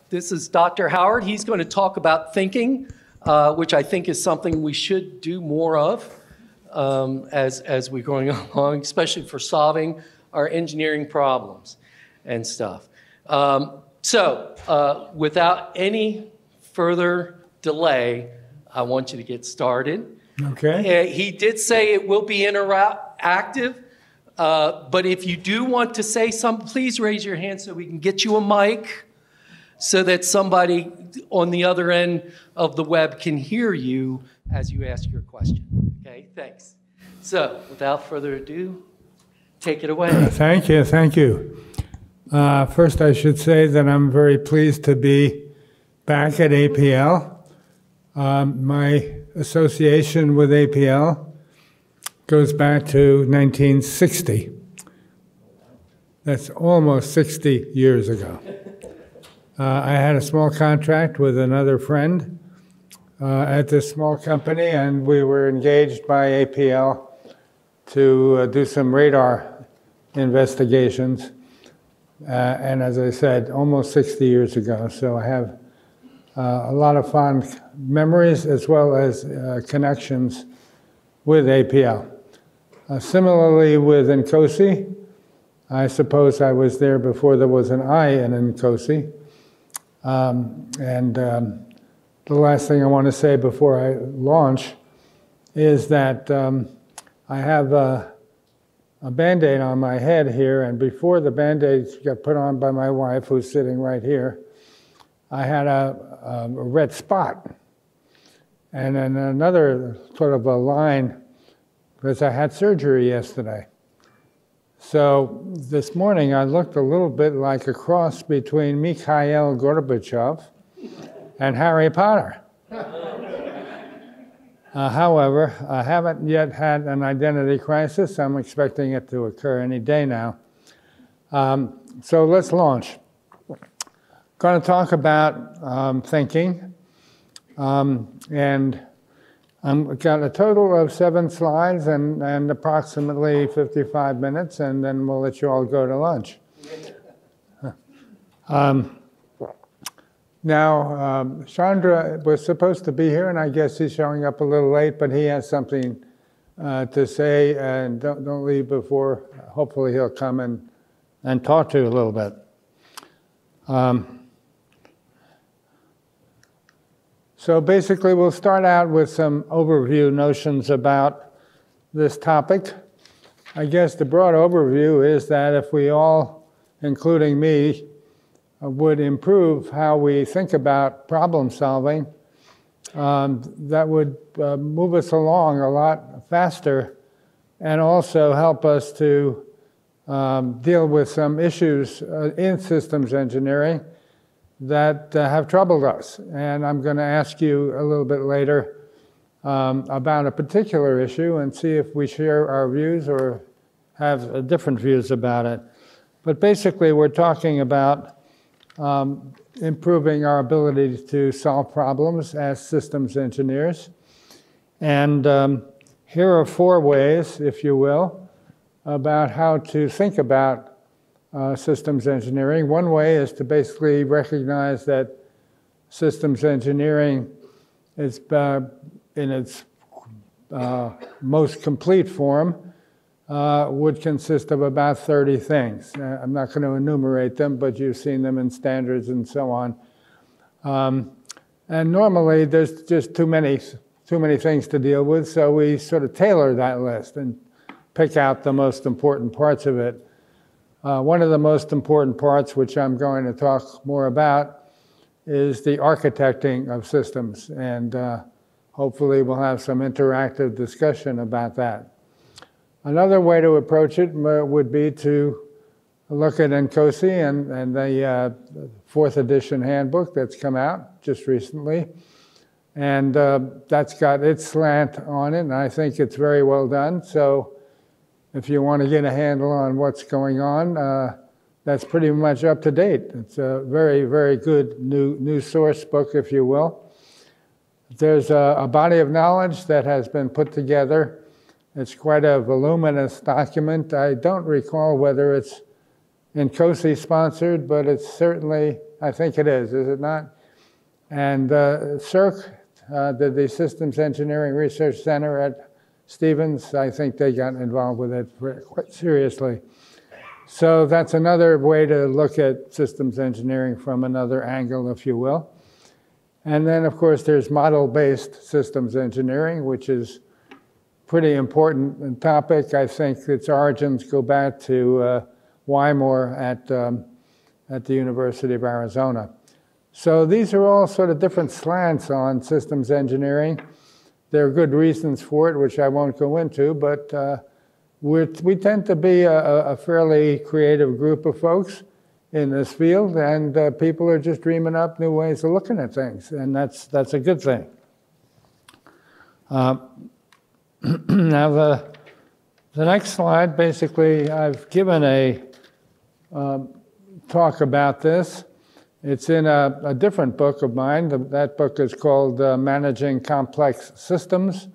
This is Dr. Howard. He's going to talk about thinking, which I think is something we should do more of as we're going along, especially for solving our engineering problems and stuff. Without any further delay, I want you to get started. Okay. He did say it will be interactive, but if you do want to say something, please raise your hand so we can get you a mic so that somebody on the other end of the web can hear you as you ask your question. Okay, thanks. So, without further ado, take it away. Thank you, thank you. First, I should say that I'm very pleased to be back at APL. My association with APL goes back to 1960. That's almost 60 years ago. I had a small contract with another friend at this small company, and we were engaged by APL to do some radar investigations. And as I said, almost 60 years ago. So I have a lot of fond memories as well as connections with APL. Similarly with Incose, I suppose I was there before there was an I in Incose. The last thing I want to say before I launch is that I have a Band-Aid on my head here, and before the Band-Aid got put on by my wife, who's sitting right here, I had a red spot. And then another sort of a line, because I had surgery yesterday. So this morning I looked a little bit like a cross between Mikhail Gorbachev and Harry Potter. However, I haven't yet had an identity crisis. I'm expecting it to occur any day now. So let's launch. Going to talk about thinking. And I've got a total of 7 slides and approximately 55 minutes, and then we'll let you all go to lunch. Now, Chandra was supposed to be here, and I guess he's showing up a little late, but he has something to say, and don't leave before. Hopefully he'll come and talk to you a little bit. So basically, we'll start out with some overview notions about this topic. I guess the broad overview is that if we all, including me, would improve how we think about problem solving, that would move us along a lot faster and also help us to deal with some issues in systems engineering that have troubled us. And I'm going to ask you a little bit later about a particular issue and see if we share our views or have different views about it. But basically, we're talking about improving our ability to solve problems as systems engineers. And here are 4 ways, if you will, about how to think about systems engineering. One way is to basically recognize that systems engineering is in its most complete form would consist of about 30 things. I'm not going to enumerate them, but you've seen them in standards and so on. And normally there's just too many things to deal with, so we sort of tailor that list and pick out the most important parts of it. One of the most important parts, which I'm going to talk more about, is the architecting of systems, and hopefully we'll have some interactive discussion about that. Another way to approach it would be to look at Incose and the 4th edition handbook that's come out just recently. And that's got its slant on it, and I think it's very well done. So if you want to get a handle on what's going on, that's pretty much up to date. It's a very, very good new source book, if you will. There's a body of knowledge that has been put together. It's quite a voluminous document. I don't recall whether it's Incose sponsored, but it's certainly I think it is it not? And CERC, the Systems Engineering Research Center at Stevens, I think they got involved with it quite seriously. So that's another way to look at systems engineering from another angle, if you will. And then, of course, there's model-based systems engineering, which is pretty important topic. I think its origins go back to Wymore at the University of Arizona. So these are all sort of different slants on systems engineering. There are good reasons for it, which I won't go into, but we tend to be a fairly creative group of folks in this field, and people are just dreaming up new ways of looking at things, and that's a good thing. Now the next slide, basically, I've given a talk about this. It's in a different book of mine. That book is called Managing Complex Systems,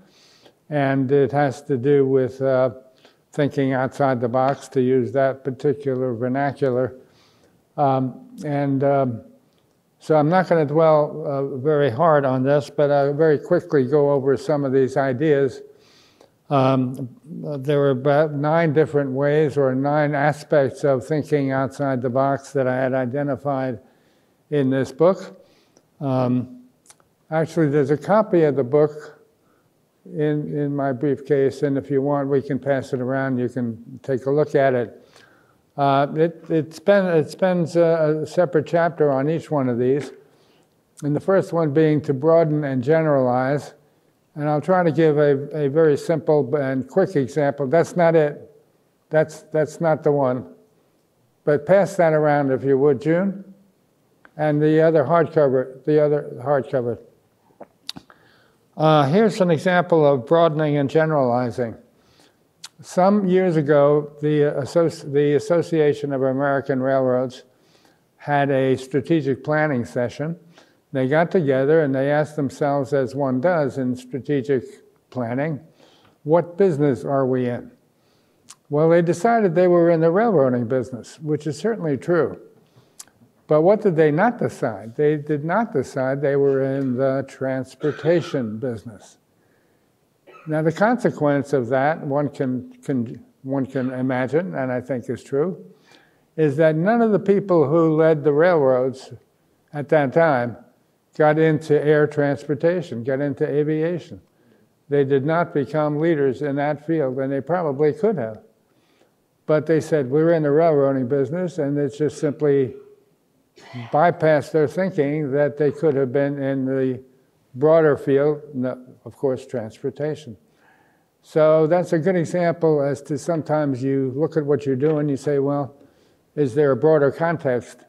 and it has to do with thinking outside the box, to use that particular vernacular. So I'm not going to dwell very hard on this, but I'll very quickly go over some of these ideas. There were about 9 different ways or 9 aspects of thinking outside the box that I had identified in this book. Actually, there's a copy of the book in my briefcase, and if you want, we can pass it around. You can take a look at it. It spends a separate chapter on each one of these, and the first one being to broaden and generalize. And I'll try to give a very simple and quick example. That's not it. That's not the one. But pass that around if you would, June. And the other hardcover. Here's an example of broadening and generalizing. Some years ago, the Association of American Railroads had a strategic planning session. They got together and they asked themselves, as one does in strategic planning, what business are we in? Well, they decided they were in the railroading business, which is certainly true. But what did they not decide? They did not decide they were in the transportation business. Now, the consequence of that, one can imagine, and I think is true, is that none of the people who led the railroads at that time got into air transportation, got into aviation. They did not become leaders in that field, and they probably could have. But they said, we're in the railroading business, and it's just simply bypassed their thinking that they could have been in the broader field, of course, transportation. So that's a good example as to sometimes you look at what you're doing, you say, well, is there a broader context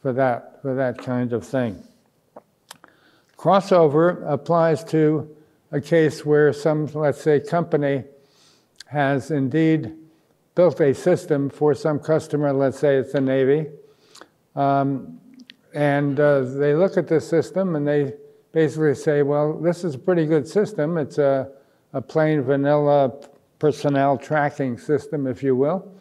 for that kind of thing? Crossover applies to a case where some, let's say, company has indeed built a system for some customer, let's say it's the Navy, and they look at this system and they basically say, well, this is a pretty good system. It's a plain vanilla personnel tracking system, if you will.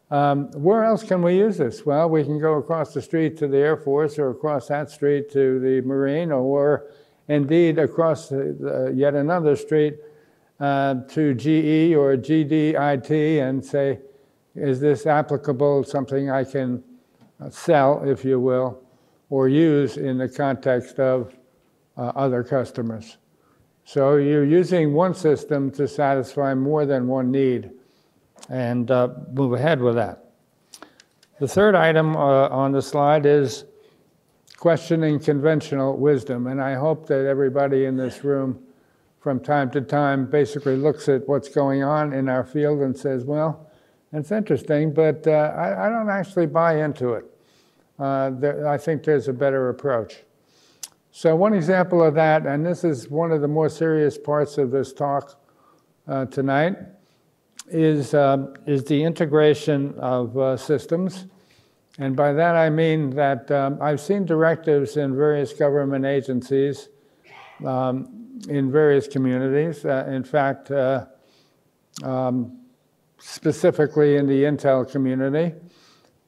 Where else can we use this? Well, we can go across the street to the Air Force, or across that street to the Marine, or indeed across yet another street to GE or GDIT, and say, is this applicable, something I can sell, if you will, or use in the context of other customers. So you're using one system to satisfy more than one need, and move ahead with that. The third item on the slide is questioning conventional wisdom, and I hope that everybody in this room from time to time basically looks at what's going on in our field and says, well, it's interesting, but I don't actually buy into it. I think there's a better approach. So one example of that, and this is one of the more serious parts of this talk tonight, is the integration of systems. And by that I mean that I've seen directives in various government agencies, in various communities. In fact, specifically in the Intel community,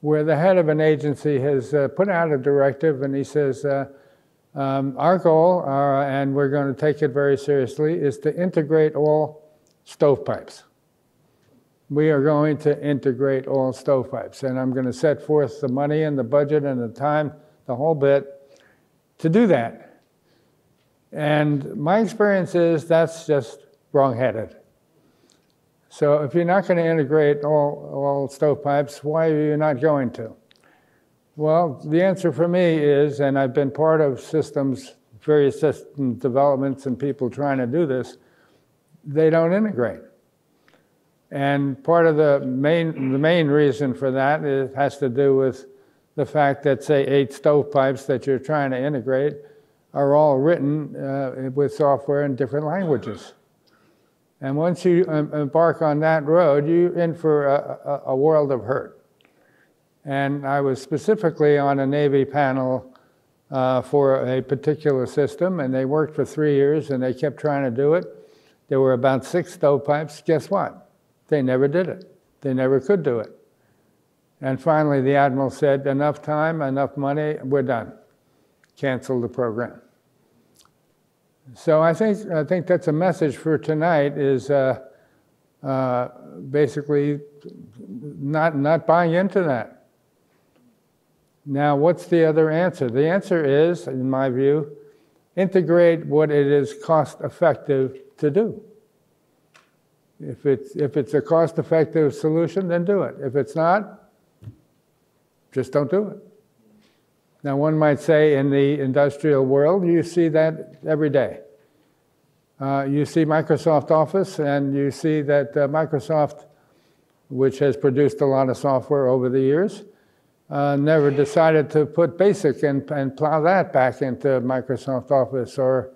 where the head of an agency has put out a directive, and he says, our goal, and we're going to take it very seriously, is to integrate all stovepipes. We are going to integrate all stovepipes, and I'm going to set forth the money and the budget and the time, the whole bit, to do that. And my experience is that's just wrong-headed. So if you're not going to integrate all stovepipes, why are you not going to? Well, the answer for me is, and I've been part of systems, various system developments and people trying to do this, they don't integrate. And part of the main reason for that has to do with the fact that, say, 8 stovepipes that you're trying to integrate are all written with software in different languages. And once you embark on that road, you're in for a world of hurt. And I was specifically on a Navy panel for a particular system, and they worked for 3 years, and they kept trying to do it. There were about 6 stovepipes. Guess what? They never did it. They never could do it. And finally, the admiral said, enough time, enough money, we're done. Cancel the program. So I think that's a message for tonight, is basically not buying into that. Now, what's the other answer? The answer is, in my view, integrate what it is cost-effective to do. If it's a cost-effective solution, then do it. If it's not, just don't do it. Now, one might say in the industrial world, you see that every day. You see Microsoft Office, and you see that Microsoft, which has produced a lot of software over the years, never decided to put BASIC and plow that back into Microsoft Office or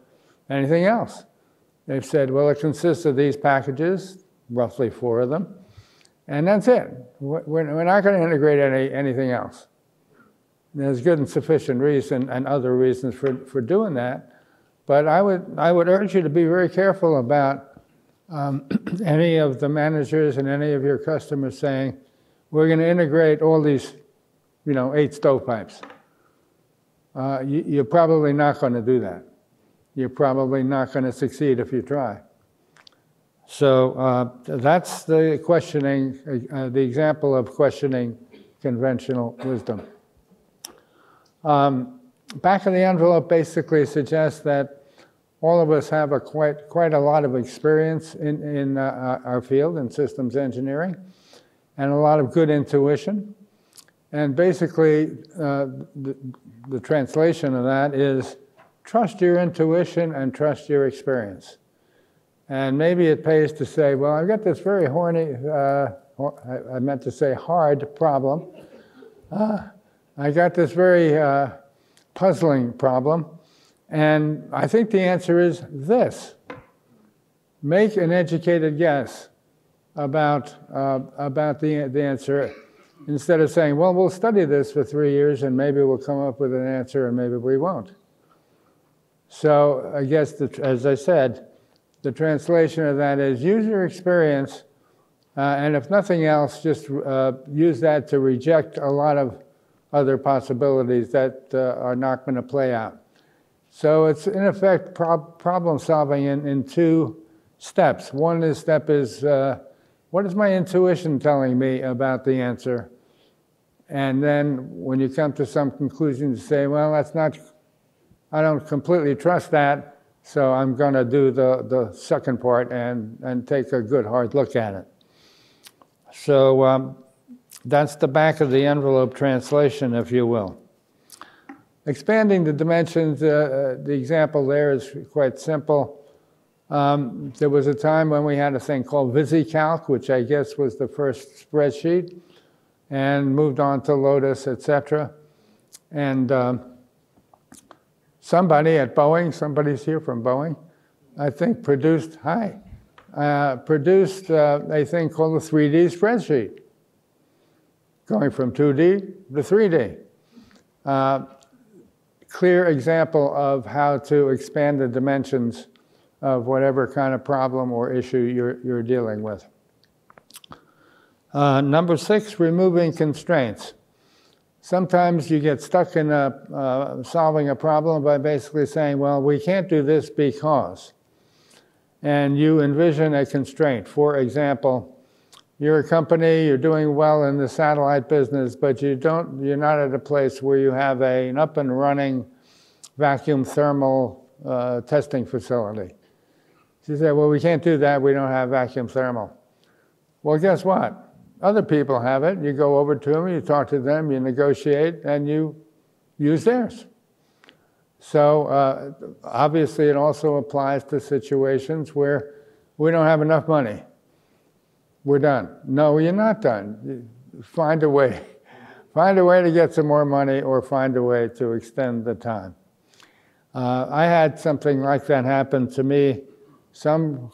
anything else. They've said, well, it consists of these packages, roughly 4 of them, and that's it. We're not going to integrate anything else. There's good and sufficient reason and other reasons for doing that, but I would urge you to be very careful about any of the managers and any of your customers saying, we're going to integrate all these 8 stovepipes. You're probably not going to do that. You're probably not going to succeed if you try. So that's the questioning, the example of questioning conventional wisdom. Back of the envelope basically suggests that all of us have quite a lot of experience in our field, in systems engineering, and a lot of good intuition. And basically, the translation of that is, trust your intuition and trust your experience. And maybe it pays to say, well, I've got this very I meant to say hard problem. I got this very puzzling problem. And I think the answer is this. Make an educated guess about the answer, instead of saying, well, we'll study this for 3 years and maybe we'll come up with an answer and maybe we won't. So I guess, as I said, the translation of that is use your experience, and if nothing else, just use that to reject a lot of other possibilities that are not going to play out. So it's, in effect, problem solving in 2 steps. One step is, what is my intuition telling me about the answer? And then when you come to some conclusion, you say, well, I don't completely trust that, so I'm going to do the second part and take a good hard look at it. So that's the back of the envelope translation, if you will. Expanding the dimensions, the example there is quite simple. There was a time when we had a thing called VisiCalc, which I guess was the first spreadsheet, and moved on to Lotus, etc. And somebody at Boeing, somebody's here from Boeing, I think produced a thing called a 3D spreadsheet, going from 2D to 3D. Clear example of how to expand the dimensions of whatever kind of problem or issue you're dealing with. Number 6, removing constraints. Sometimes you get stuck in solving a problem by basically saying, well, we can't do this because. And you envision a constraint. For example, you're a company, you're doing well in the satellite business, but you're not at a place where you have an up and running vacuum thermal testing facility. She said, well, we can't do that, we don't have vacuum thermal. Well, guess what? Other people have it. You go over to them, you talk to them, you negotiate, and you use theirs. So obviously it also applies to situations where we don't have enough money. We're done. No, you're not done. Find a way. Find a way to get some more money or find a way to extend the time. I had something like that happen to me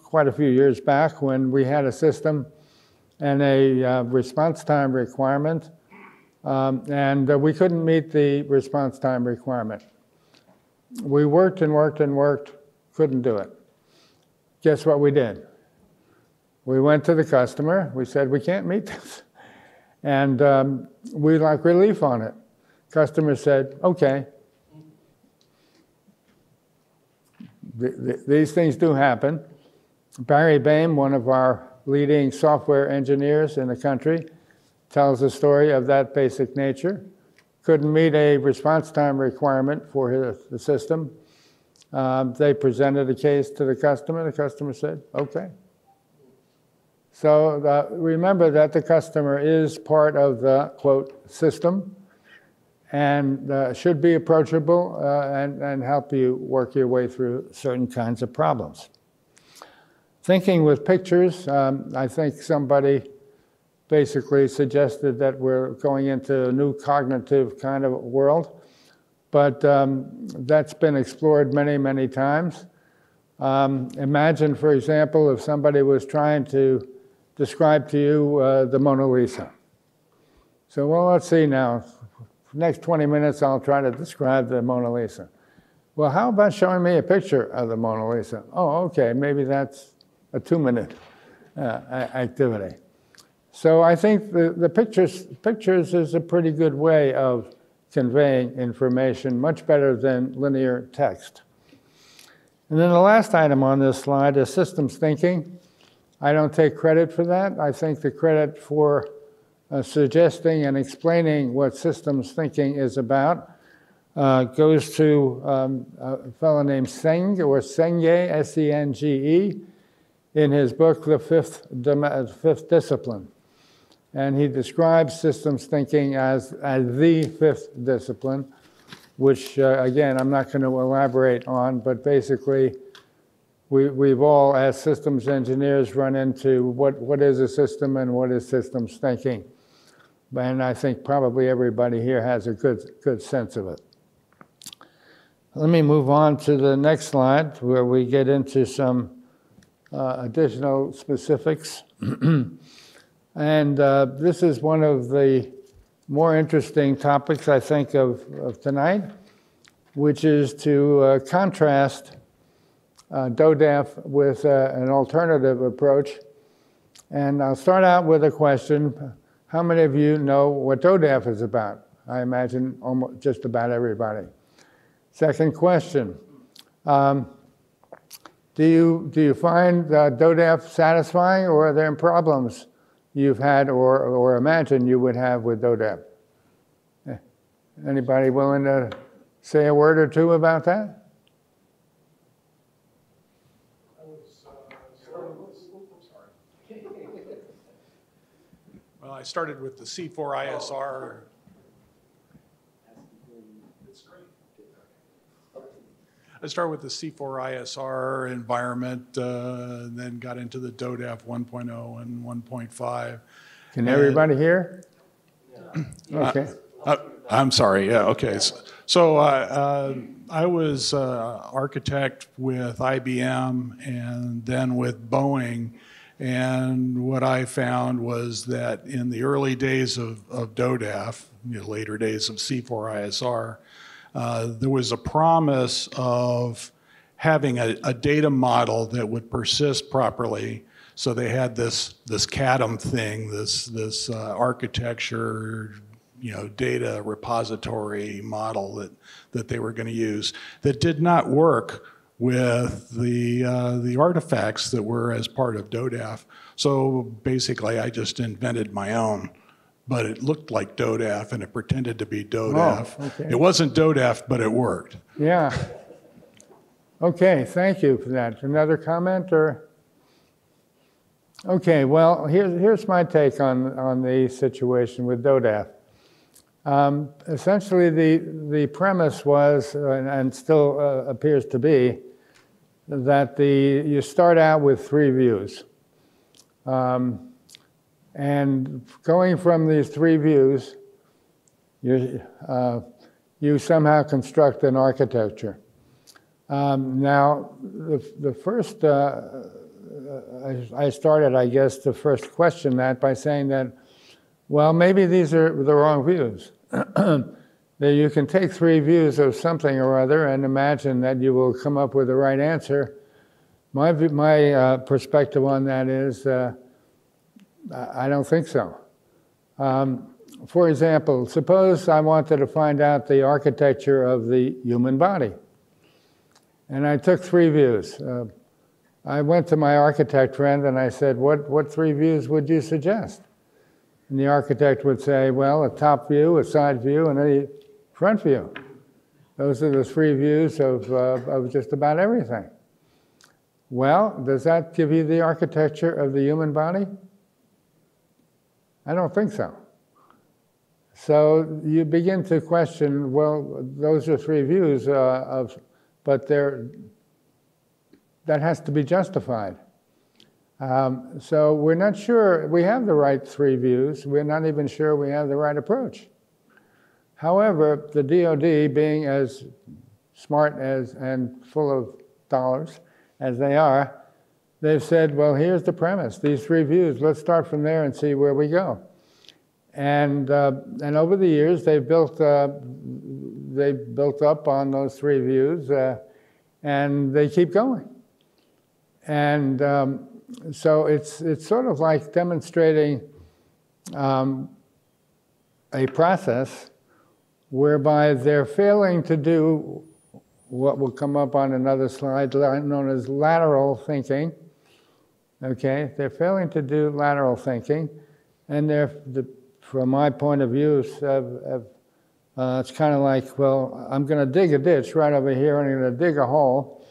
quite a few years back when we had a system and a response time requirement, and we couldn't meet the response time requirement. We worked and worked and worked, couldn't do it. Guess what we did? We went to the customer, we said, we can't meet this. And we'd like relief on it. Customer said, okay. These things do happen. Barry Bain, one of our leading software engineers in the country, tells a story of that basic nature. Couldn't meet a response time requirement for the system. They presented a case to the customer said, okay. So remember that the customer is part of the, quote, system, and should be approachable and help you work your way through certain kinds of problems. Thinking with pictures, I think somebody basically suggested that we're going into a new cognitive kind of world, but that's been explored many, many times. Imagine, for example, if somebody was trying to describe to you the Mona Lisa. So, well, let's see now. For the next 20 minutes, I'll try to describe the Mona Lisa. Well, how about showing me a picture of the Mona Lisa? Oh, okay, maybe that's a 2-minute activity. So I think the pictures is a pretty good way of conveying information, much better than linear text. And then the last item on this slide is systems thinking. I don't take credit for that. I think the credit for suggesting and explaining what systems thinking is about goes to a fellow named Senge, S-E-N-G-E, in his book, The Fifth Discipline. And he describes systems thinking as the fifth discipline, which, again, I'm not going to elaborate on, but basically, we've all, as systems engineers, run into what is a system and what is systems thinking. And I think probably everybody here has a good sense of it. Let me move on to the next slide, where we get into some additional specifics. And this is one of the more interesting topics, I think, of tonight, which is to contrast DODAF with an alternative approach. And I'll start out with a question. How many of you know what DODAF is about? I imagine almost just about everybody. Second question. Do you find DODAF satisfying, or are there problems you've had or imagine you would have with DODAF? Anybody willing to say a word or two about that? Well, I started with the C4ISR. I started with the C4ISR environment, and then got into the DODAF 1.0 and 1.5. Can everybody hear? Okay. I'm sorry. Yeah. Okay. So I was architect with IBM and then with Boeing. And what I found was that in the early days of DODAF, later days of C4ISR, there was a promise of having a data model that would persist properly. So they had this CADM thing, this architecture, data repository model that they were going to use that did not work with the artifacts that were as part of DODAF. So basically, I just invented my own, but it looked like DODAF and it pretended to be DODAF. Oh, okay. It wasn't DODAF, but it worked. Yeah. Okay, thank you for that. Another comment or? Okay, well, here's my take on the situation with DODAF. Essentially, the premise was, and still appears to be, that you start out with three views. And going from these three views, you somehow construct an architecture. Now, the first, I started, I guess, to first question that by saying that, well, maybe these are the wrong views. That you can take three views of something or other and imagine that you will come up with the right answer. My perspective on that is, I don't think so. For example, suppose I wanted to find out the architecture of the human body. And I took three views. I went to my architect friend and I said, what three views would you suggest? And the architect would say, well, a top view, a side view, and a front view. Those are the three views of just about everything. Well, does that give you the architecture of the human body? I don't think so. So you begin to question, well, those are three views but that has to be justified. So we're not sure we have the right three views. We're not even sure we have the right approach. However, the DoD, being as smart and full of dollars as they are, they've said, well, here's the premise, these three views. Let's start from there and see where we go. And over the years, they built up on those three views, and they keep going. And so it's sort of like demonstrating a process whereby they're failing to do what will come up on another slide, known as lateral thinking. Okay, they're failing to do lateral thinking, and from my point of view, it's kind of like, well, I'm going to dig a ditch right over here, and I'm going to dig a hole,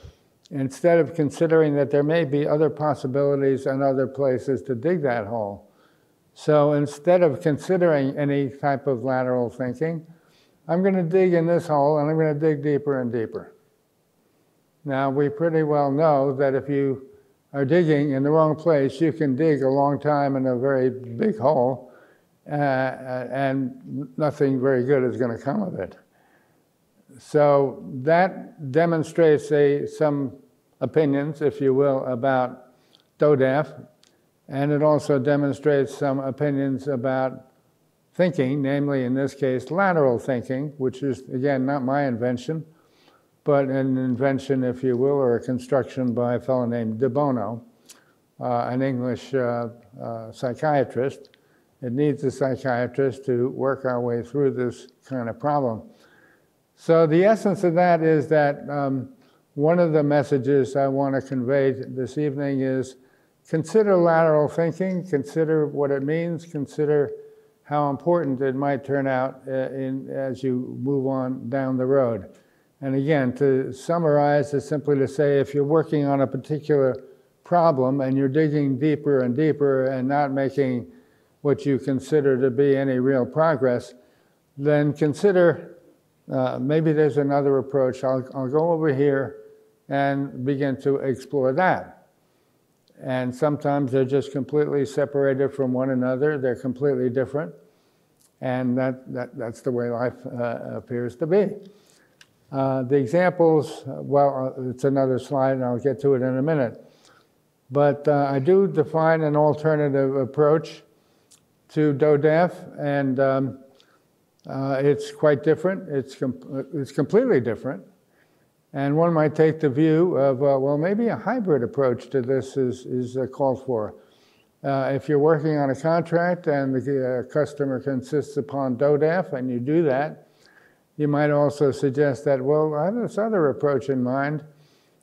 instead of considering that there may be other possibilities and other places to dig that hole. So instead of considering any type of lateral thinking, I'm going to dig in this hole, and I'm going to dig deeper and deeper. Now, we pretty well know that if you are digging in the wrong place, you can dig a long time in a very big hole, and nothing very good is going to come of it. So that demonstrates some opinions, if you will, about DODAF, and it also demonstrates some opinions about thinking, namely, in this case, lateral thinking, which is, again, not my invention, but an invention, if you will, or a construction by a fellow named De Bono, an English psychiatrist. It needs a psychiatrist to work our way through this kind of problem. So the essence of that is that one of the messages I want to convey this evening is consider lateral thinking, consider what it means, consider how important it might turn out as you move on down the road. And again, to summarize is simply to say, if you're working on a particular problem and you're digging deeper and deeper and not making what you consider to be any real progress, then consider maybe there's another approach. I'll go over here and begin to explore that. And sometimes they're just completely separated from one another. They're completely different. And that's the way life appears to be. The examples, well, it's another slide, and I'll get to it in a minute. But I do define an alternative approach to DODAF, and it's quite different. It's completely different. And one might take the view of, well, maybe a hybrid approach to this is called for. If you're working on a contract and the customer consists upon DODAF, and you do that, you might also suggest that, well, I have this other approach in mind.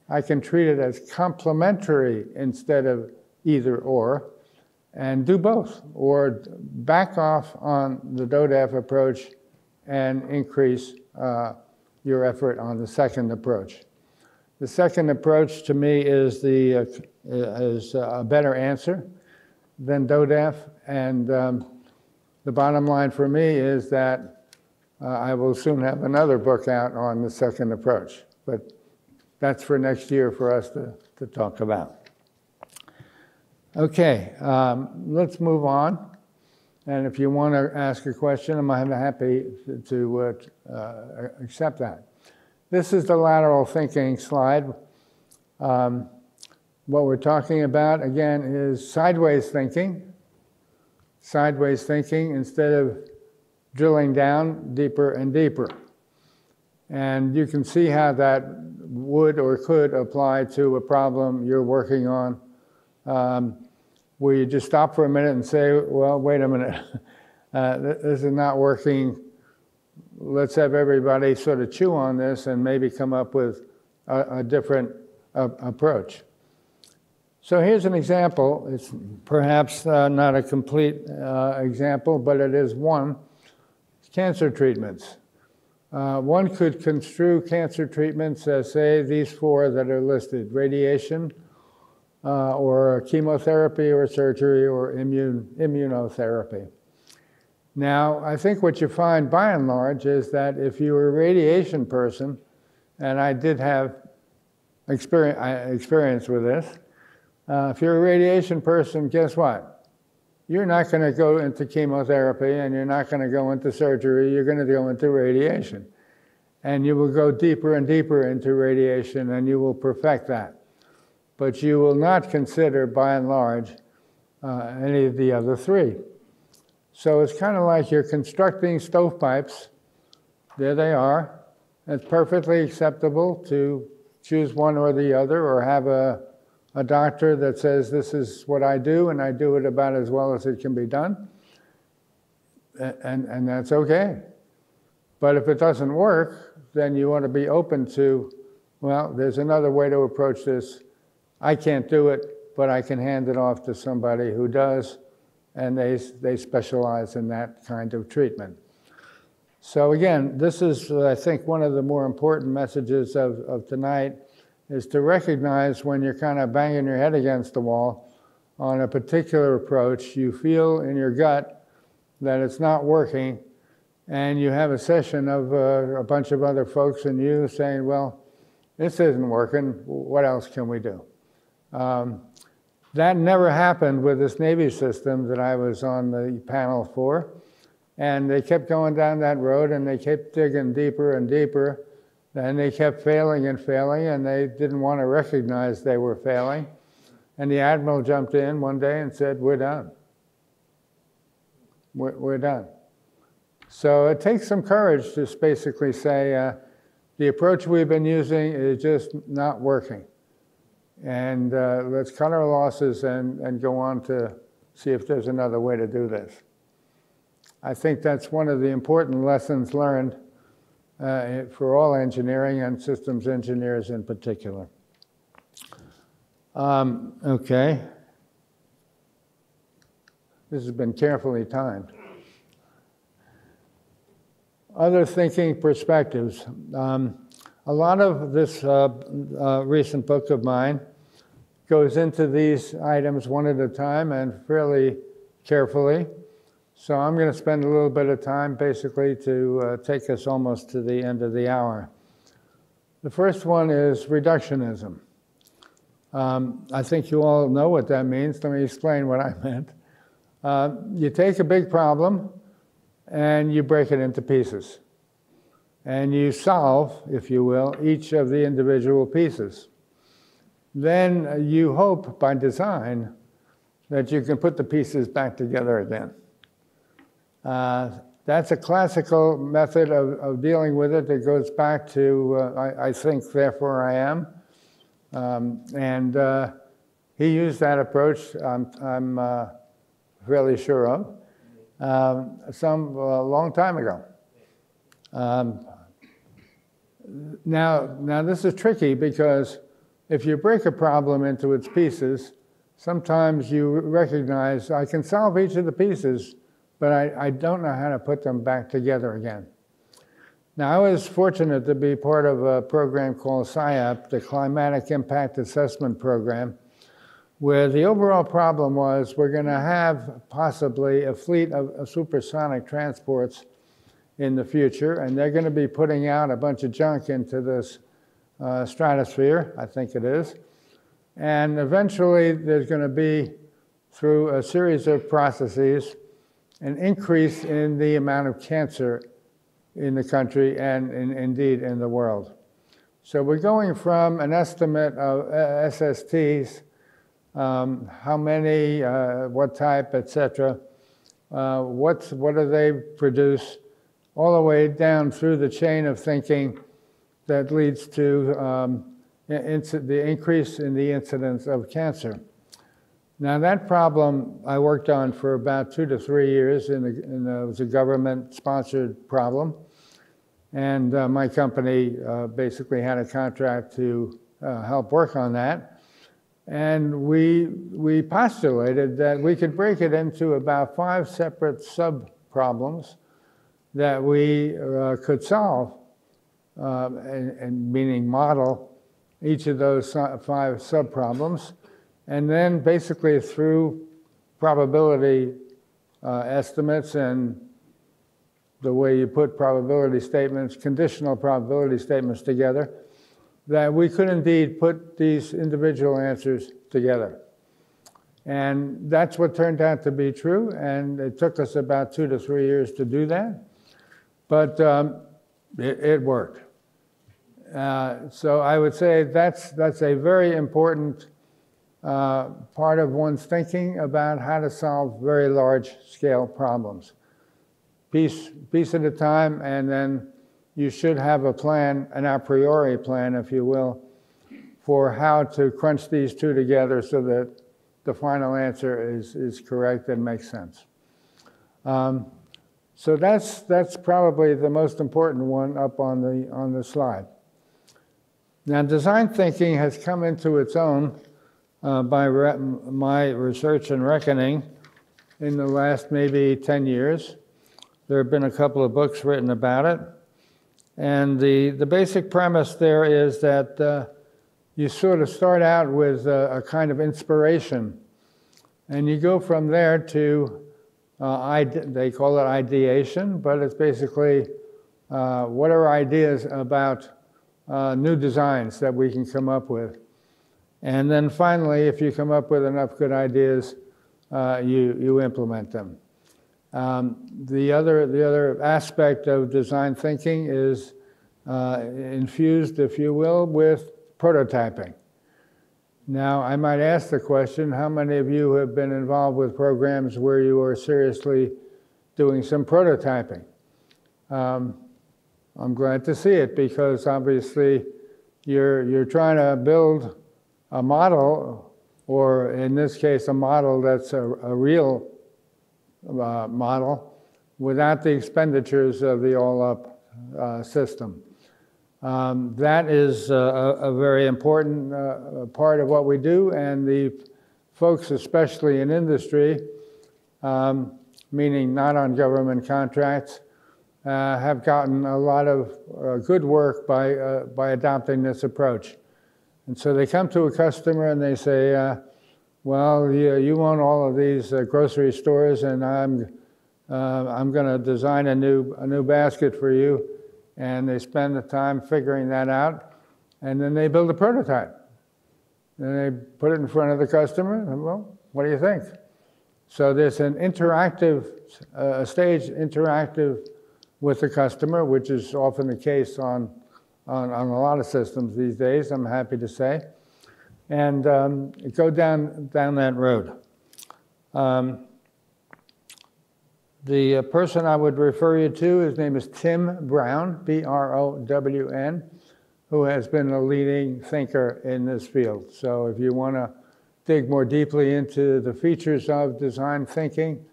I can treat it as complementary instead of either or, and do both, or back off on the DODAF approach and increase your effort on the second approach. The second approach to me is a better answer than DODAF, and the bottom line for me is that I will soon have another book out on the second approach, but that's for next year for us to talk about. Okay, let's move on. And if you want to ask a question, I'm happy to accept that. This is the lateral thinking slide. What we're talking about, again, is sideways thinking. Sideways thinking instead of drilling down deeper and deeper. And you can see how that would or could apply to a problem you're working on, where you just stop for a minute and say, well, wait a minute, this is not working. Let's have everybody sort of chew on this and maybe come up with a different approach. So here's an example. It's perhaps not a complete example, but it is one. Cancer treatments. One could construe cancer treatments as, say, these four that are listed: radiation, or chemotherapy, or surgery, or immunotherapy. Now, I think what you find by and large is that if you're a radiation person, and I did have experience with this, if you're a radiation person, guess what? You're not going to go into chemotherapy, and you're not going to go into surgery. You're going to go into radiation. And you will go deeper and deeper into radiation, and you will perfect that. But you will not consider, by and large, any of the other three. So it's kind of like you're constructing stovepipes. There they are. It's perfectly acceptable to choose one or the other, or have a doctor that says, this is what I do, and I do it about as well as it can be done. And that's okay. But if it doesn't work, then you want to be open to, well, there's another way to approach this. I can't do it, but I can hand it off to somebody who does, and they specialize in that kind of treatment. So again, this is, I think, one of the more important messages of tonight, is to recognize when you're kind of banging your head against the wall on a particular approach, you feel in your gut that it's not working, and you have a session of a bunch of other folks and you saying, well, this isn't working, what else can we do? That never happened with this Navy system that I was on the panel for, and they kept going down that road, and they kept digging deeper and deeper. And they kept failing and failing, and they didn't want to recognize they were failing. And the admiral jumped in one day and said, we're done. We're done. So it takes some courage to basically say, the approach we've been using is just not working. And let's cut our losses and go on to see if there's another way to do this. I think that's one of the important lessons learned for all engineering, and systems engineers in particular. Okay. This has been carefully timed. Other thinking perspectives. A lot of this recent book of mine goes into these items one at a time and fairly carefully. So I'm going to spend a little bit of time basically to take us almost to the end of the hour. The first one is reductionism. I think you all know what that means. Let me explain what I meant. You take a big problem and you break it into pieces. And you solve, if you will, each of the individual pieces. Then you hope by design that you can put the pieces back together again. That's a classical method of dealing with it that goes back to, I think, Therefore I Am. He used that approach, I'm fairly sure of, a long time ago. Now this is tricky because if you break a problem into its pieces, sometimes you recognize I can solve each of the pieces, but I don't know how to put them back together again. Now, I was fortunate to be part of a program called CIAP, the Climatic Impact Assessment Program, where the overall problem was we're going to have possibly a fleet of supersonic transports in the future, and they're going to be putting out a bunch of junk into this stratosphere, I think it is. And eventually there's going to be, through a series of processes, an increase in the amount of cancer in the country and indeed in the world. So we're going from an estimate of SSTs, how many, what type, etc., what do they produce, all the way down through the chain of thinking that leads to the increase in the incidence of cancer. Now that problem I worked on for about 2 to 3 years, it was a government-sponsored problem. And my company basically had a contract to help work on that. And we postulated that we could break it into about 5 separate sub-problems that we could solve, and meaning model each of those 5 sub-problems. And then basically through probability estimates and the way you put probability statements, conditional probability statements together, that we could indeed put these individual answers together. And that's what turned out to be true, and it took us about 2 to 3 years to do that, but it worked. So I would say that's a very important part of one's thinking about how to solve very large-scale problems. Piece at a time, and then you should have a plan, an a priori plan, if you will, for how to crunch these two together so that the final answer is correct and makes sense. So that's probably the most important one up on the slide. Now, design thinking has come into its own by my research and reckoning in the last maybe 10 years. There have been a couple of books written about it. And the basic premise there is that you sort of start out with a kind of inspiration. And you go from there to, they call it ideation, but it's basically what are ideas about new designs that we can come up with. And then finally, if you come up with enough good ideas, you implement them. The other aspect of design thinking is infused, if you will, with prototyping. Now, I might ask the question, how many of you have been involved with programs where you are seriously doing some prototyping? I'm glad to see it, because obviously you're trying to build a model, or in this case, a model that's a real model without the expenditures of the all-up system. That is a very important part of what we do, and the folks, especially in industry, meaning not on government contracts, have gotten a lot of good work by adopting this approach. And so they come to a customer and they say, well, you own all of these grocery stores, and I'm going to design a new basket for you. And they spend the time figuring that out, and then they build a prototype. And they put it in front of the customer, and well, what do you think? So there's an interactive, stage interactive with the customer, which is often the case on a lot of systems these days, I'm happy to say. And go down that road. The person I would refer you to, his name is Tim Brown, B-R-O-W-N, who has been a leading thinker in this field. So if you want to dig more deeply into the features of design thinking,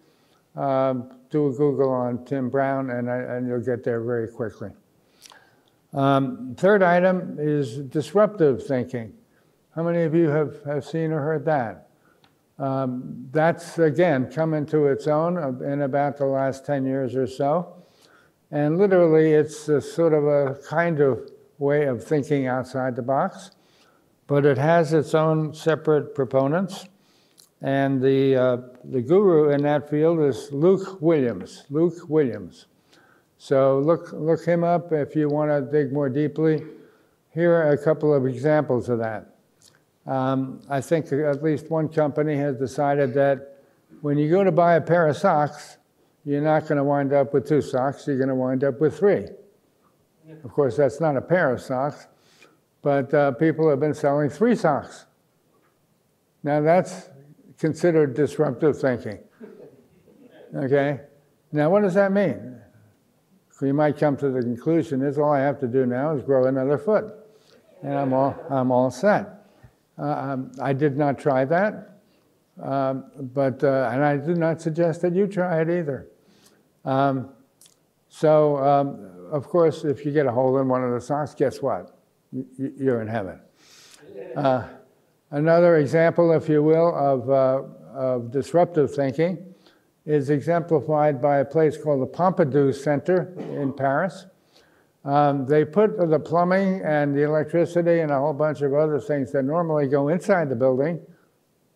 do a Google on Tim Brown, and you'll get there very quickly. Third item is disruptive thinking. How many of you have seen or heard that? That's, again, come into its own in about the last 10 years or so. And literally, it's a sort of a kind of way of thinking outside the box, but it has its own separate proponents. And the guru in that field is Luke Williams. Luke Williams. So look him up if you want to dig more deeply. Here are a couple of examples of that. I think at least one company has decided that when you go to buy a pair of socks, you're not going to wind up with 2 socks, you're going to wind up with 3. Of course, that's not a pair of socks, but people have been selling 3 socks. Now that's considered disruptive thinking. Okay? Now what does that mean? You might come to the conclusion is all I have to do now is grow another foot, and I'm all set. I did not try that, and I do not suggest that you try it either. Of course, if you get a hole in one of the socks, guess what? You're in heaven. Another example, if you will, of disruptive thinking is exemplified by a place called the Pompidou Center in Paris. They put the plumbing and the electricity and a whole bunch of other things that normally go inside the building,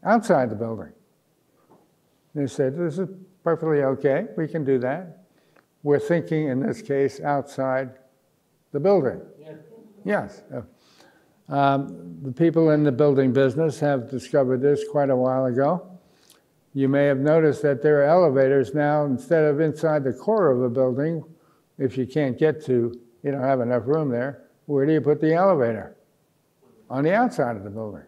outside the building. They said, this is perfectly okay, we can do that. We're thinking, in this case, outside the building. Yeah. Yes. The people in the building business have discovered this quite a while ago. You may have noticed that there are elevators now, instead of inside the core of a building, if you can't get to, you don't have enough room there, where do you put the elevator? On the outside of the building.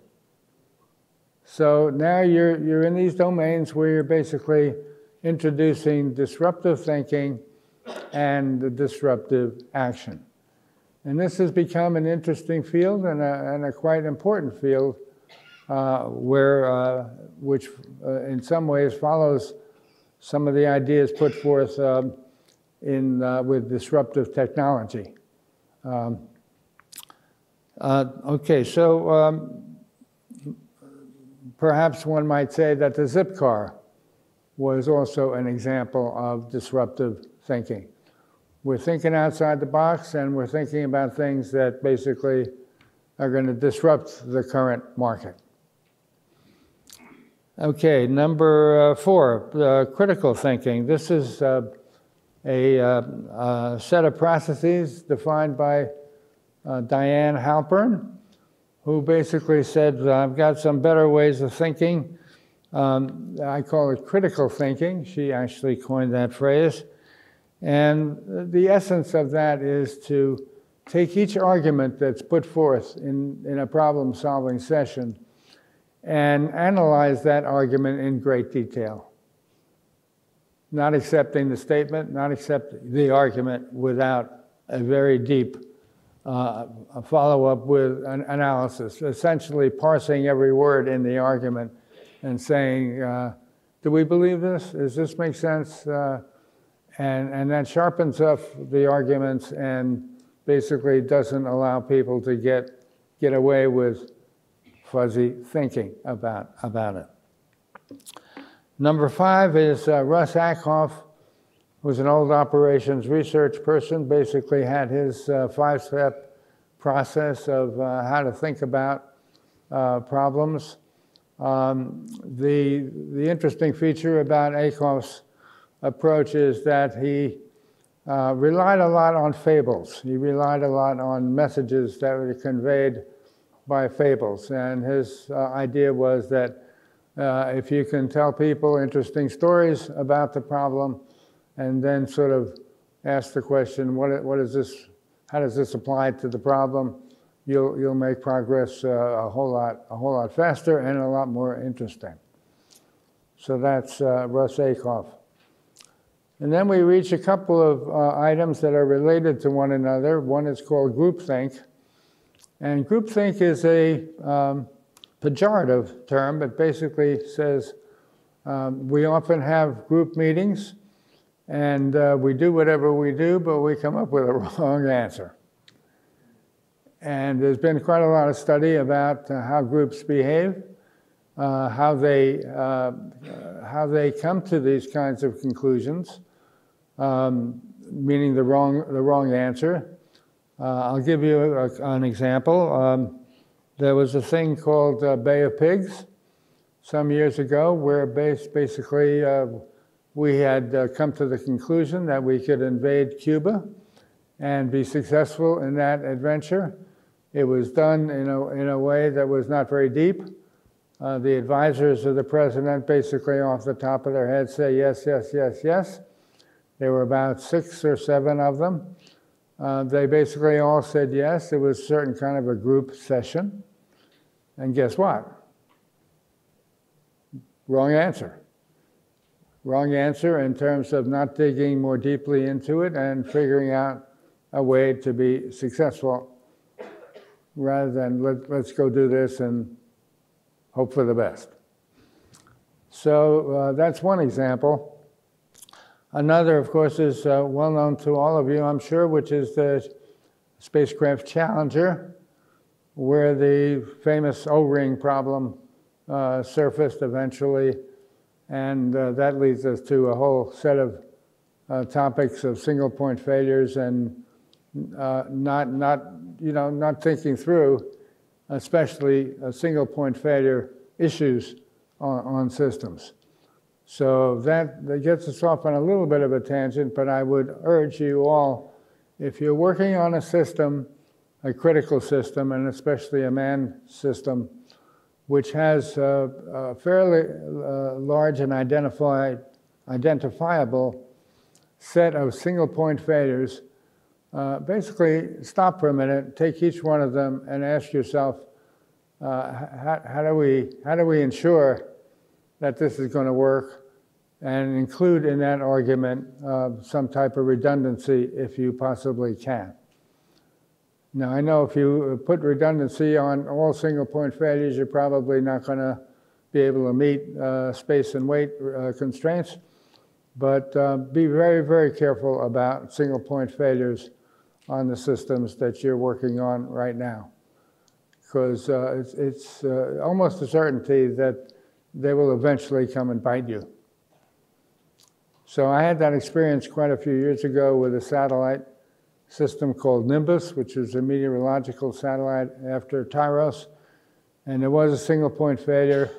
So now you're in these domains where you're basically introducing disruptive thinking and the disruptive action. And this has become an interesting field and a quite important field which in some ways follows some of the ideas put forth with disruptive technology. Okay, so perhaps one might say that the zip car was also an example of disruptive thinking. We're thinking outside the box, and we're thinking about things that basically are going to disrupt the current market. Okay, number 4, critical thinking. This is a set of processes defined by Diane Halpern, who basically said, I've got some better ways of thinking. I call it critical thinking. She actually coined that phrase. And the essence of that is to take each argument that's put forth in a problem-solving session and analyze that argument in great detail. Not accepting the statement, not accepting the argument without a very deep follow-up with an analysis, essentially parsing every word in the argument and saying, do we believe this? Does this make sense? And that sharpens up the arguments and basically doesn't allow people to get away with fuzzy thinking about it. Number 5 is Russakoff, who's an old operations research person, basically had his 5-step process of how to think about problems. The interesting feature about Akoff's approach is that he relied a lot on fables. He relied a lot on messages that were conveyed by fables. And his idea was that if you can tell people interesting stories about the problem and then sort of ask the question, what is this, how does this apply to the problem, you'll make progress a whole lot faster and a lot more interesting. So that's Russakoff. And then we reach a couple of items that are related to one another. One is called groupthink. And groupthink is a pejorative term. It basically says we often have group meetings and we do whatever we do, but we come up with a wrong answer. And there's been quite a lot of study about how groups behave, how they come to these kinds of conclusions, meaning the wrong answer. I'll give you an example. There was a thing called Bay of Pigs some years ago, where basically we had come to the conclusion that we could invade Cuba and be successful in that adventure. It was done in a way that was not very deep. The advisors of the president basically off the top of their heads say yes, yes, yes, yes. There were about 6 or 7 of them. They basically all said yes. It was a certain kind of a group session. And guess what? Wrong answer. Wrong answer in terms of not digging more deeply into it and figuring out a way to be successful, rather than let's go do this and hope for the best. So that's one example. Another, of course, is well known to all of you, I'm sure, which is the spacecraft Challenger, where the famous O-ring problem surfaced eventually, and that leads us to a whole set of topics of single-point failures and not thinking through, especially single-point failure issues on systems. So that gets us off on a little bit of a tangent, but I would urge you all, if you're working on a system, a critical system, and especially a manned system, which has a fairly large and identifiable set of single-point failures, basically stop for a minute, take each one of them, and ask yourself, how do we ensure that this is going to work, and include in that argument some type of redundancy if you possibly can. Now, I know if you put redundancy on all single-point failures, you're probably not going to be able to meet space and weight constraints, but be very, very careful about single-point failures on the systems that you're working on right now, because it's almost a certainty that they will eventually come and bite you. So I had that experience quite a few years ago with a satellite system called Nimbus, which is a meteorological satellite after Tyros, and there was a single-point failure,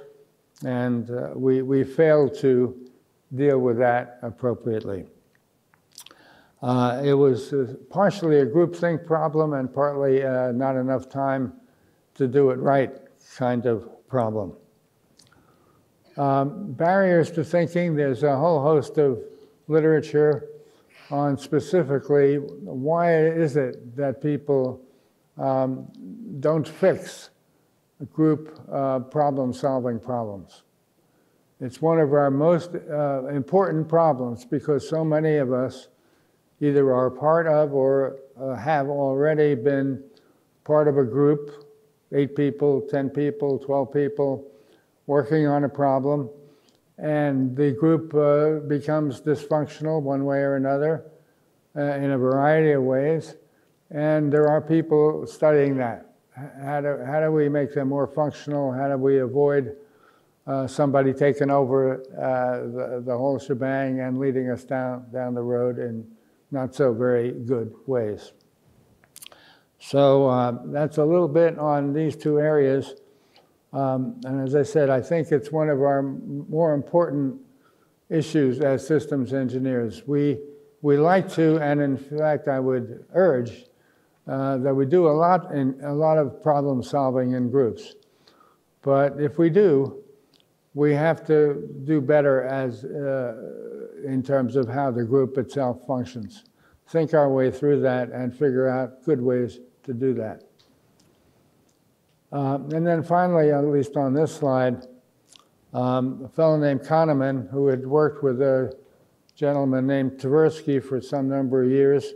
and we failed to deal with that appropriately. It was partially a groupthink problem and partly not enough time to do it right kind of problem. Barriers to thinking, there's a whole host of literature on specifically why is it that people don't fix group problem-solving problems. It's one of our most important problems because so many of us either are part of or have already been part of a group, 8 people, 10 people, 12 people, working on a problem, and the group becomes dysfunctional one way or another in a variety of ways, and there are people studying that. How do we make them more functional? How do we avoid somebody taking over the whole shebang and leading us down the road in not so very good ways? So that's a little bit on these 2 areas. And as I said, I think it's one of our more important issues as systems engineers. We like to, and in fact I would urge, that we do a lot of problem solving in groups. But if we do, we have to do better in terms of how the group itself functions. Think our way through that and figure out good ways to do that. And then finally, at least on this slide, a fellow named Kahneman, who had worked with a gentleman named Tversky for some number of years,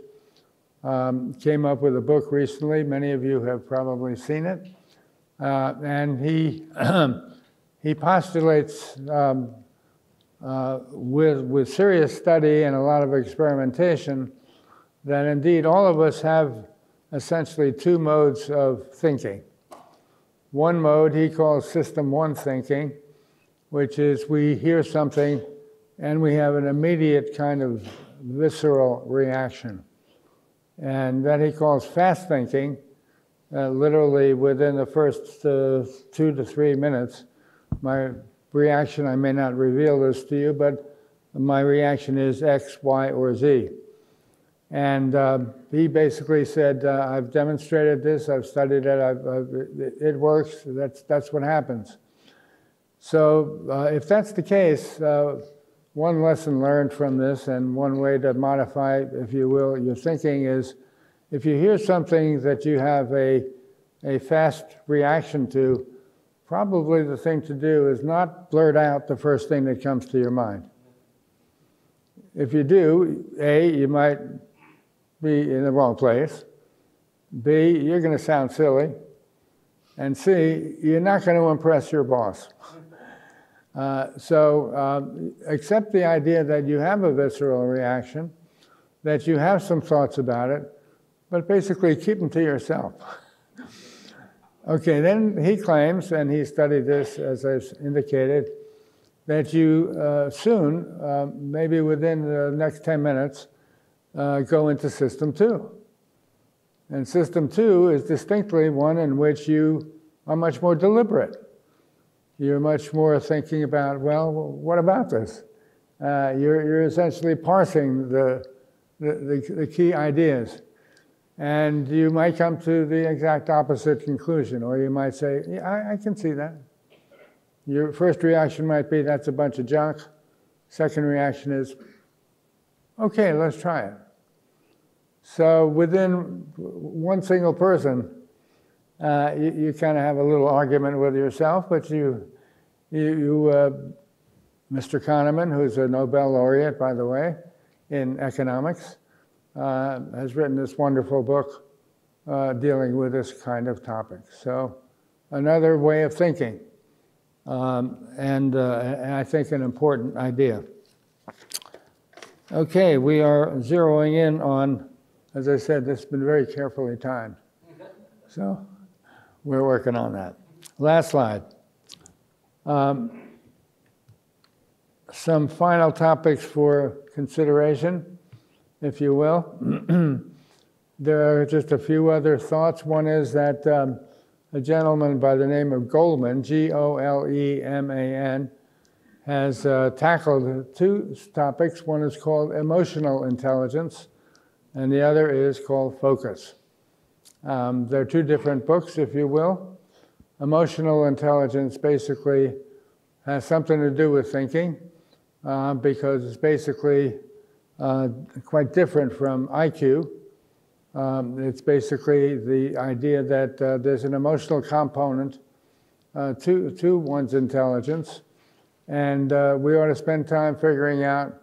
came up with a book recently. Many of you have probably seen it. And he, he postulates with serious study and a lot of experimentation that indeed all of us have essentially two modes of thinking. One mode he calls System 1 thinking, which is we hear something and we have an immediate kind of visceral reaction. And that he calls fast thinking. Literally within the first 2 to 3 minutes, my reaction, I may not reveal this to you, but my reaction is X, Y, or Z. And he basically said, I've demonstrated this, I've studied it, it works, that's what happens. So if that's the case, one lesson learned from this, and one way to modify, if you will, your thinking is, if you hear something that you have a fast reaction to, probably the thing to do is not blurt out the first thing that comes to your mind. If you do, A, you might be in the wrong place. B, you're going to sound silly. And C, you're not going to impress your boss. So accept the idea that you have a visceral reaction, that you have some thoughts about it, but basically keep them to yourself. Okay, then he claims, and he studied this, as I indicated, that you soon, maybe within the next 10 minutes, go into System 2. And System 2 is distinctly one in which you are much more deliberate. You're much more thinking about, well, what about this? You're essentially parsing the key ideas. And you might come to the exact opposite conclusion, or you might say, yeah, I can see that. Your first reaction might be, that's a bunch of junk. Second reaction is, okay, let's try it. So within one single person, you kind of have a little argument with yourself, but Mr. Kahneman, who's a Nobel laureate, by the way, in economics, has written this wonderful book dealing with this kind of topic. So another way of thinking, and I think an important idea. Okay, we are zeroing in on, as I said, this has been very carefully timed. So we're working on that. Last slide. Some final topics for consideration, if you will. There are just a few other thoughts. One is that a gentleman by the name of Goleman, Goleman, has tackled two topics. One is called emotional intelligence, and the other is called focus. They're two different books, if you will. Emotional intelligence basically has something to do with thinking, because it's basically quite different from IQ. It's basically the idea that there's an emotional component to one's intelligence, and we ought to spend time figuring out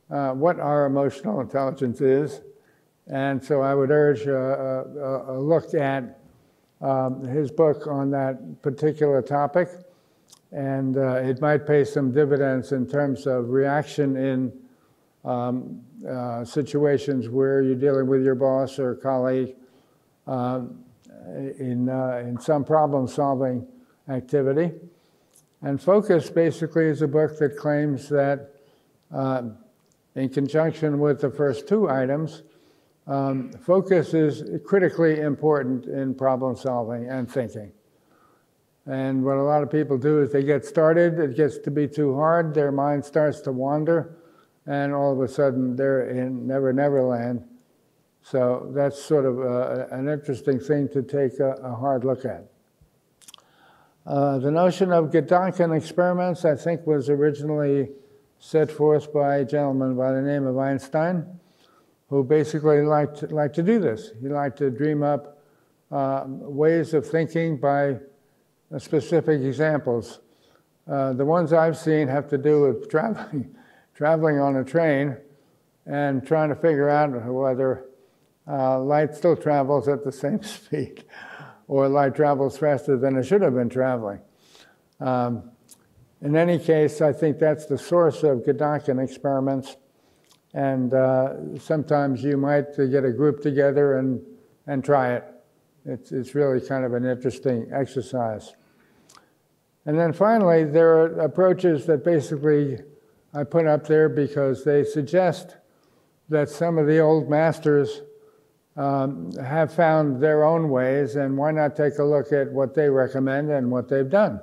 what our emotional intelligence is. And so I would urge a look at his book on that particular topic, and it might pay some dividends in terms of reaction in situations where you're dealing with your boss or colleague in some problem-solving activity. And Focus basically is a book that claims that in conjunction with the first two items, focus is critically important in problem solving and thinking. And what a lot of people do is they get started, it gets to be too hard, their mind starts to wander, and all of a sudden they're in Never Never Land. So that's sort of an interesting thing to take a hard look at. The notion of Gedanken experiments, I think, was originally set forth by a gentleman by the name of Einstein, who basically liked to do this. He liked to dream up ways of thinking by specific examples. The ones I've seen have to do with traveling on a train and trying to figure out whether light still travels at the same speed. or light travels faster than it should have been traveling. In any case, I think that's the source of Gedanken experiments. And sometimes you might get a group together and try it. It's really kind of an interesting exercise. And then finally, there are approaches that basically I put up there because they suggest that some of the old masters have found their own ways, and why not take a look at what they recommend and what they've done.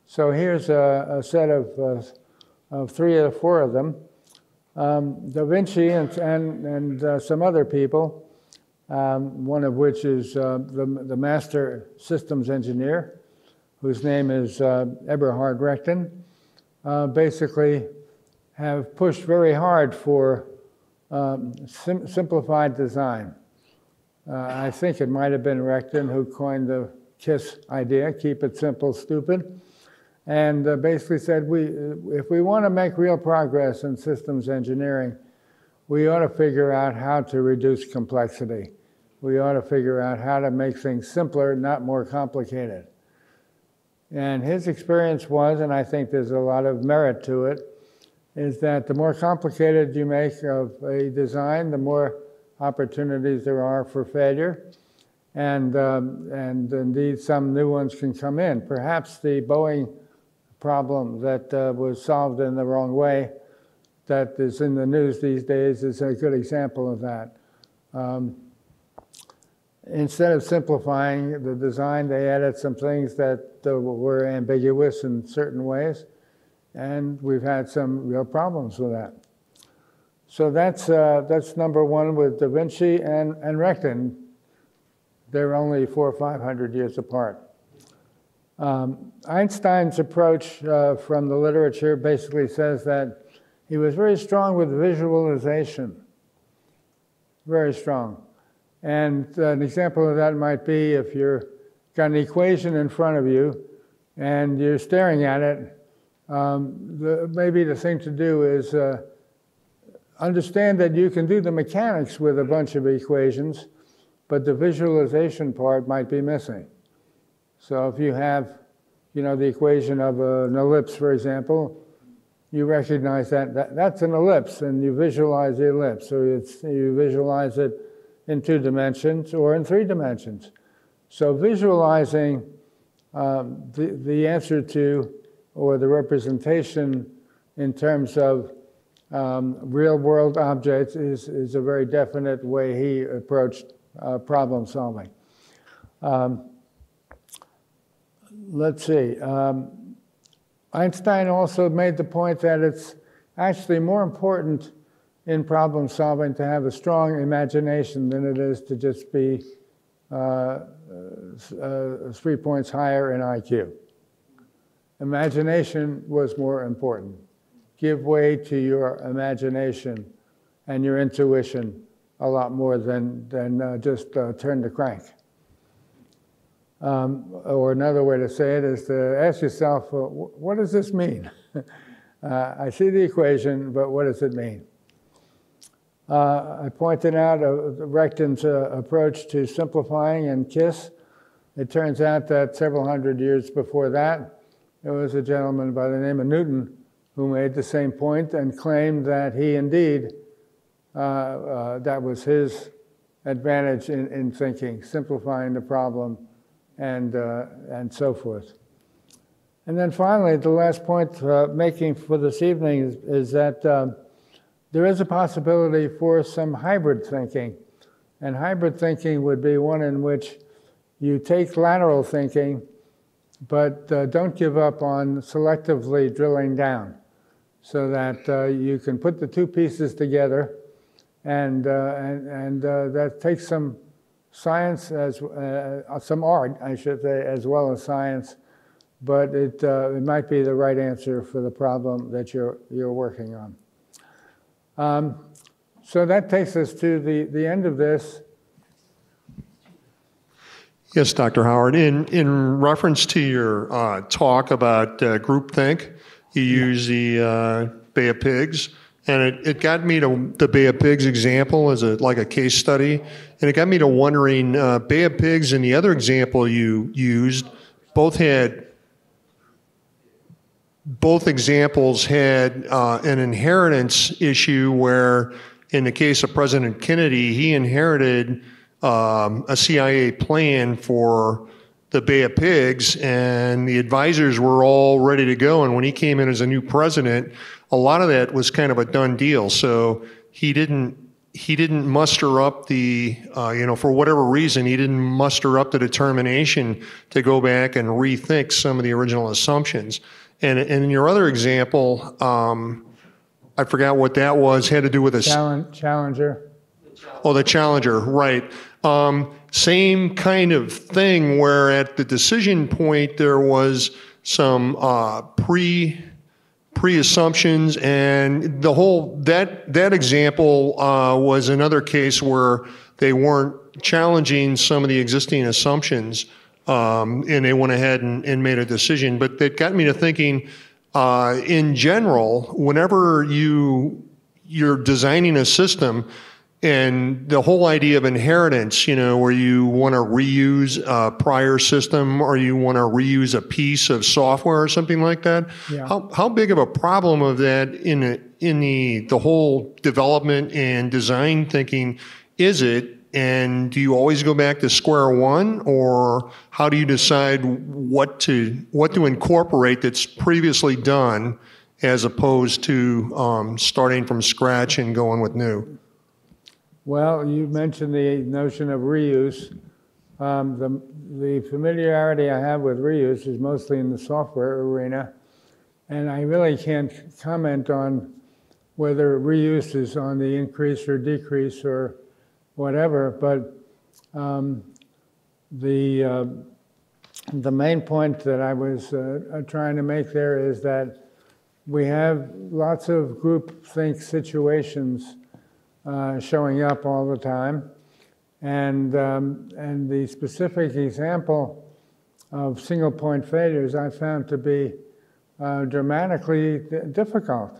So here's a set of 3 or 4 of them. Da Vinci and some other people, one of which is the master systems engineer, whose name is Eberhard Rechten, basically have pushed very hard for simplified design. I think it might have been Rechten who coined the KISS idea, keep it simple, stupid, and basically said if we want to make real progress in systems engineering, we ought to figure out how to reduce complexity. We ought to figure out how to make things simpler, not more complicated. And his experience was, and I think there's a lot of merit to it, is that the more complicated you make of a design, the more opportunities there are for failure. And indeed, some new ones can come in. Perhaps the Boeing problem that was solved in the wrong way, that is in the news these days, is a good example of that. Instead of simplifying the design, they added some things that were ambiguous in certain ways, and we've had some real problems with that. So that's number 1 with Da Vinci and Rechten. They're only 400 or 500 years apart. Einstein's approach from the literature basically says that he was very strong with visualization, very strong. And an example of that might be if you've got an equation in front of you and you're staring at it, maybe the thing to do is understand that you can do the mechanics with a bunch of equations, but the visualization part might be missing. So if you have, the equation of an ellipse, for example, you recognize that that's an ellipse, and you visualize the ellipse. So you visualize it in 2 dimensions or in 3 dimensions. So visualizing the answer to, or the representation in terms of real-world objects is a very definite way he approached problem solving. Let's see. Einstein also made the point that it's actually more important in problem solving to have a strong imagination than it is to just be 3 points higher in IQ. Imagination was more important. Give way to your imagination and your intuition a lot more than just turn the crank. Or another way to say it is to ask yourself, what does this mean? I see the equation, but what does it mean? I pointed out Rechten's approach to simplifying and KISS. It turns out that several hundred years before that, there was a gentleman by the name of Newton who made the same point and claimed that he indeed, that was his advantage in thinking, simplifying the problem and so forth. And then finally, the last point making for this evening is that there is a possibility for some hybrid thinking. And hybrid thinking would be one in which you take lateral thinking, but don't give up on selectively drilling down, so that you can put the 2 pieces together, and that takes some science, some art, I should say, as well as science, but it might be the right answer for the problem that you're working on. So that takes us to the end of this. Yes, Dr. Howard. In reference to your talk about groupthink, you use the Bay of Pigs And it got me to the Bay of Pigs example as like a case study. And it got me to wondering, Bay of Pigs and the other example you used, both examples had an inheritance issue where, in the case of President Kennedy, he inherited a CIA plan for the Bay of Pigs, and the advisors were all ready to go. And when he came in as a new president, a lot of that was kind of a done deal. So he didn't muster up the, for whatever reason, he didn't muster up the determination to go back and rethink some of the original assumptions. And in your other example, I forgot what that was, had to do with a Challenger. Oh, the Challenger, right. Same kind of thing where at the decision point there was some pre-assumptions, and the whole that example was another case where they weren't challenging some of the existing assumptions, and they went ahead and made a decision. But that got me to thinking, in general, whenever you're designing a system, and the whole idea of inheritance, where you want to reuse a prior system or you want to reuse a piece of software or something like that, Yeah. how big of a problem of that in the whole development and design thinking is it? And do you always go back to square one, or how do you decide what to incorporate that's previously done as opposed to starting from scratch and going with new? Well, you mentioned the notion of reuse. The familiarity I have with reuse is mostly in the software arena, and I really can't comment on whether reuse is on the increase or decrease or whatever, but the main point that I was trying to make there is that we have lots of groupthink situations showing up all the time, and the specific example of single point failures I found to be dramatically difficult.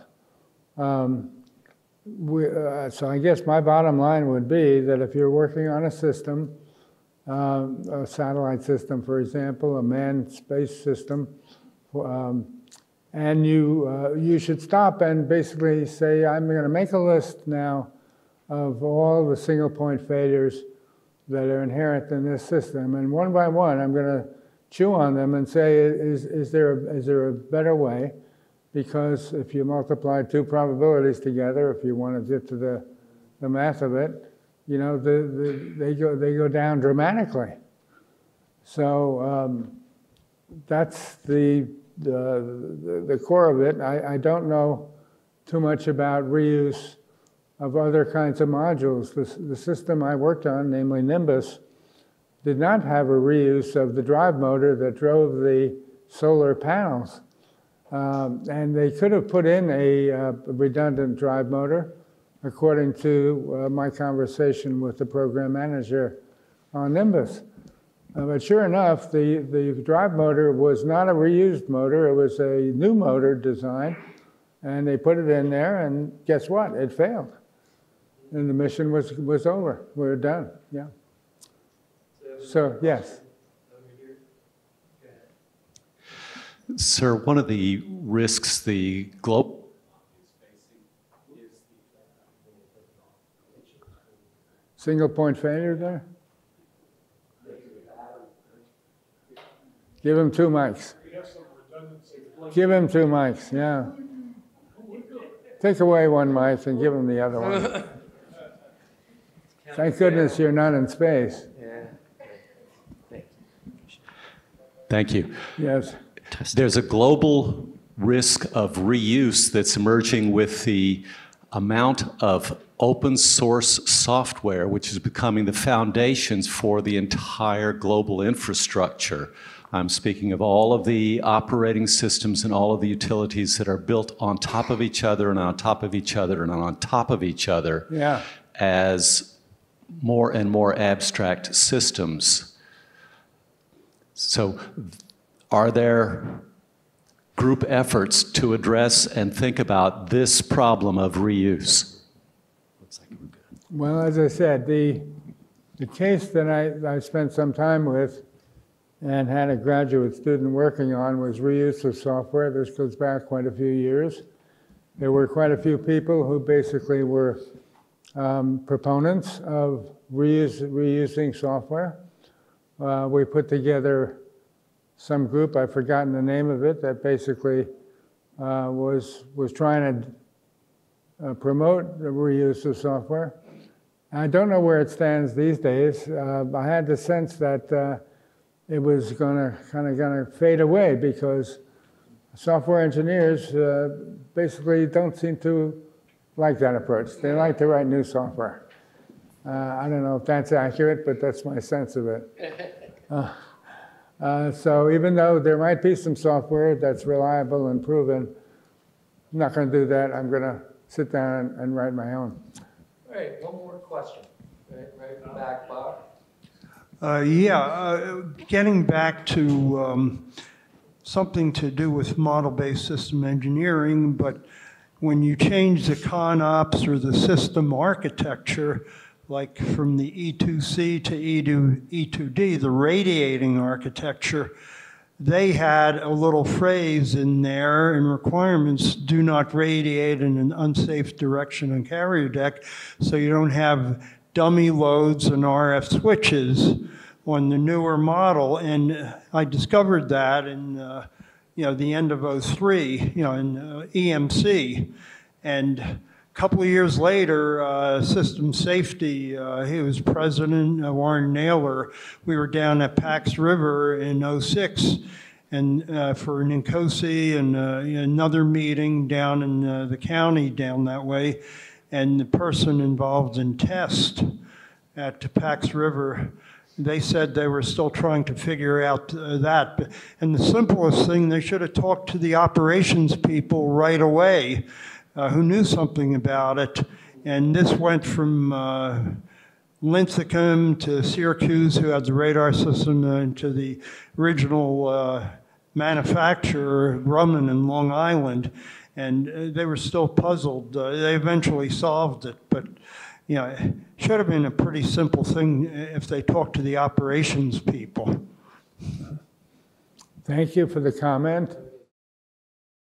So I guess my bottom line would be that if you're working on a system, a satellite system, for example, a manned space system, and you should stop and basically say, I'm going to make a list now of all the single point failures that are inherent in this system, and one by one I'm going to chew on them and say, is there a better way? Because if you multiply two probabilities together, if you want to get to the math of it, they go down dramatically. So that's the core of it. I don't know too much about reuse of other kinds of modules. The system I worked on, namely Nimbus, did not have a reuse of the drive motor that drove the solar panels. And they could have put in a redundant drive motor, according to my conversation with the program manager on Nimbus. But sure enough, the drive motor was not a reused motor, it was a new motor design, and they put it in there, and guess what? It failed. And the mission was over. We were done, yeah. So, yes. Sir, one of the risks the global Single point failure there? Give him two mics. Give him two mics, yeah. Take away one mic and give him the other one. Thank goodness you're not in space. Thank you. Yes. There's a global risk of reuse that's emerging with the amount of open source software, which is becoming the foundations for the entire global infrastructure. I'm speaking of all of the operating systems and all of the utilities that are built on top of each other and on top of each other and on top of each other, Yeah. as more and more abstract systems. So are there group efforts to address and think about this problem of reuse? Well, as I said, the case that I spent some time with and had a graduate student working on was reuse of software. This goes back quite a few years. There were quite a few people who basically were proponents of reusing software. We put together some group, I've forgotten the name of it, that basically was trying to promote the reuse of software. I don't know where it stands these days. I had the sense that it was kind of gonna fade away because software engineers basically don't seem to like that approach. They like to write new software. I don't know if that's accurate, but that's my sense of it. So even though there might be some software that's reliable and proven, I'm not going to do that. I'm going to sit down and write my own. All right, one more question. Right in the back, Bob. Getting back to something to do with model-based system engineering, but when you change the ConOps or the system architecture, like from the E2C to E2D, the radiating architecture, they had a little phrase in there in requirements, do not radiate in an unsafe direction on carrier deck, so you don't have dummy loads and RF switches on the newer model. And I discovered that in the end of 03, in EMC. And a couple of years later, System Safety, he was president, Warren Naylor, we were down at Pax River in 06 and for an Incose and another meeting down in the county down that way. And the person involved in test at Pax River, they said they were still trying to figure out that. And the simplest thing, they should have talked to the operations people right away who knew something about it. And this went from Linthicum to Syracuse, who had the radar system, to the original manufacturer, Grumman in Long Island. And they were still puzzled. They eventually solved it, but it should have been a pretty simple thing if they talked to the operations people. Thank you for the comment.